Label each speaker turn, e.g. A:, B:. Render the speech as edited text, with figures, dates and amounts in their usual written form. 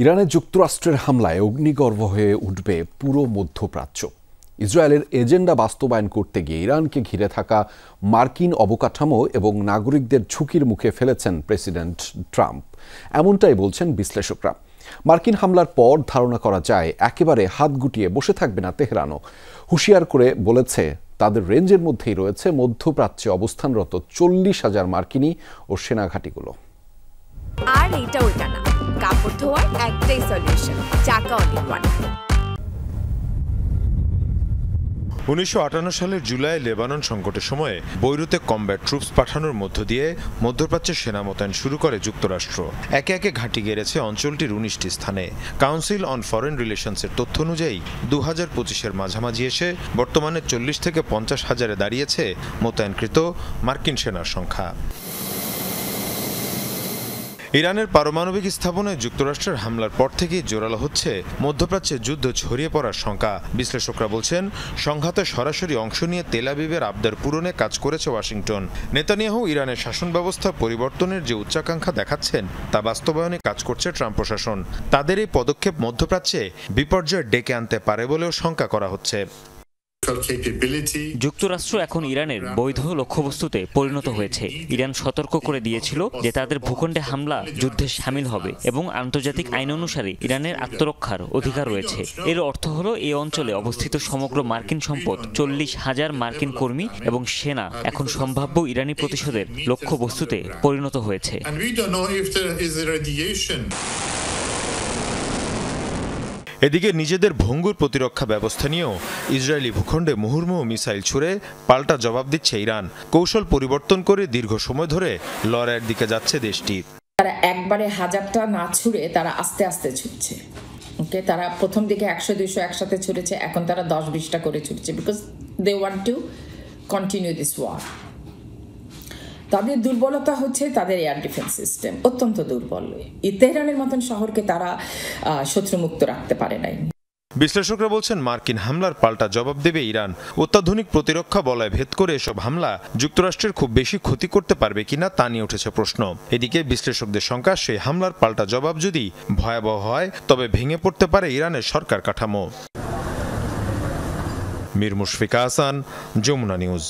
A: ইরানে যুক্তরাষ্ট্রের হামলায় অগ্নিগর্ভ হয়ে উঠবে পুরো মধ্যপ্রাচ্য। ইসরায়েলের এজেন্ডা বাস্তবায়ন করতে গিয়ে ইরানকে ঘিরে থাকা মার্কিন অবকাঠামো এবং নাগরিকদের ঝুঁকির মুখে ফেলেছেন প্রেসিডেন্ট ট্রাম্প, এমনটাই বলছেন বিশ্লেষকরা। মার্কিন হামলার পর ধারণা করা যায় একেবারে হাত গুটিয়ে বসে থাকবে না তেহরানও। হুঁশিয়ার করে বলেছে তাদের রেঞ্জের মধ্যেই রয়েছে মধ্যপ্রাচ্যে অবস্থানরত 40,000 মার্কিনী ও সেনাঘাঁটিগুলো।
B: আর এটা ওইটা না, কাপড় ধোয়ার একটাই সলিউশন, চাকা অনেক ওয়ান।
C: 1958 সালের জুলাই লেবানন সংকটের সময়ে বৈরুতে কমব্যাট ট্রুপস পাঠানোর মধ্য দিয়ে মধ্যপ্রাচ্যে সেনা মোতায়েন শুরু করে যুক্তরাষ্ট্র। একে একে ঘাঁটি গেড়েছে অঞ্চলটির 19টি স্থানে। কাউন্সিল অন ফরেন রিলেশনসের তথ্য অনুযায়ী 2025-এর মাঝামাঝি এসে বর্তমানে 40 থেকে 50 হাজারে দাঁড়িয়েছে মোতায়েনকৃত মার্কিন সেনার সংখ্যা। ইরানের পারমাণবিক স্থাপনায় যুক্তরাষ্ট্রের হামলার পর থেকেই জোরালো হচ্ছে মধ্যপ্রাচ্যে যুদ্ধ ছড়িয়ে পড়ার শঙ্কা। বিশ্লেষকরা বলছেন, সংঘাতে সরাসরি অংশ নিয়ে তেল আবিবের আবদার পূরণে কাজ করেছে ওয়াশিংটন। নেতানিয়াহু ইরানের শাসন ব্যবস্থা পরিবর্তনের যে উচ্চাকাঙ্ক্ষা দেখাচ্ছেন তা বাস্তবায়নে কাজ করছে ট্রাম্প প্রশাসন। তাদের এই পদক্ষেপ মধ্যপ্রাচ্যে বিপর্যয় ডেকে আনতে পারে বলেও শঙ্কা করা হচ্ছে।
D: যুক্তরাষ্ট্র এখন ইরানের বৈধ লক্ষ্যবস্তুতে পরিণত হয়েছে। ইরান সতর্ক করে দিয়েছিল যে তাদের ভূখণ্ডে হামলা যুদ্ধে সামিল হবে এবং আন্তর্জাতিক আইন অনুসারে ইরানের আত্মরক্ষার অধিকার রয়েছে। এর অর্থ হলো এই অঞ্চলে অবস্থিত সমগ্র মার্কিন সম্পদ, 40,000 মার্কিন কর্মী এবং সেনা এখন সম্ভাব্য ইরানি প্রতিশোধের লক্ষ্যবস্তুতে পরিণত হয়েছে।
C: এদিকে নিজেদের ভঙ্গুর প্রতিরক্ষা ব্যবস্থা নিয়েও ইসরায়েলি ভূখণ্ডে মুহুর্মুহু মিসাইল ছুড়ে পাল্টা জবাব দিচ্ছে ইরান। কৌশল পরিবর্তন করে দীর্ঘ সময় ধরে লড়াইয়ের দিকে যাচ্ছে দেশটি।
E: তারা একবারে 1000টা না ছুড়ে তারা আস্তে আস্তে ছুটছে। ওকে, তারা প্রথম দিকে 100-200 একসাথে ছুড়েছে, এখন তারা 10-20টা করে ছুটছে, because they want to continue this war. তাদের দুর্বলতা হচ্ছে তাদের এয়ার ডিফেন্স সিস্টেম অত্যন্ত দুর্বল। তেহরানের মতন শহরকে তারা শত্রুমুক্ত রাখতে পারে নাই।
C: বিশ্লেষকরা বলছেন, মার্কিন হামলার পাল্টা জবাব দেবে ইরান। অত্যাধুনিক প্রতিরক্ষা বলয় ভেদ করে এসব হামলা যুক্তরাষ্ট্রের খুব বেশি ক্ষতি করতে পারবে কিনা তা নিয়ে উঠেছে প্রশ্ন। এদিকে বিশ্লেষকদের শঙ্কা, সেই হামলার পাল্টা জবাব যদি ভয়াবহ হয় তবে ভেঙে পড়তে পারে ইরানের সরকার কাঠামো। মীর মুশফিকা হাসান, যমুনা নিউজ।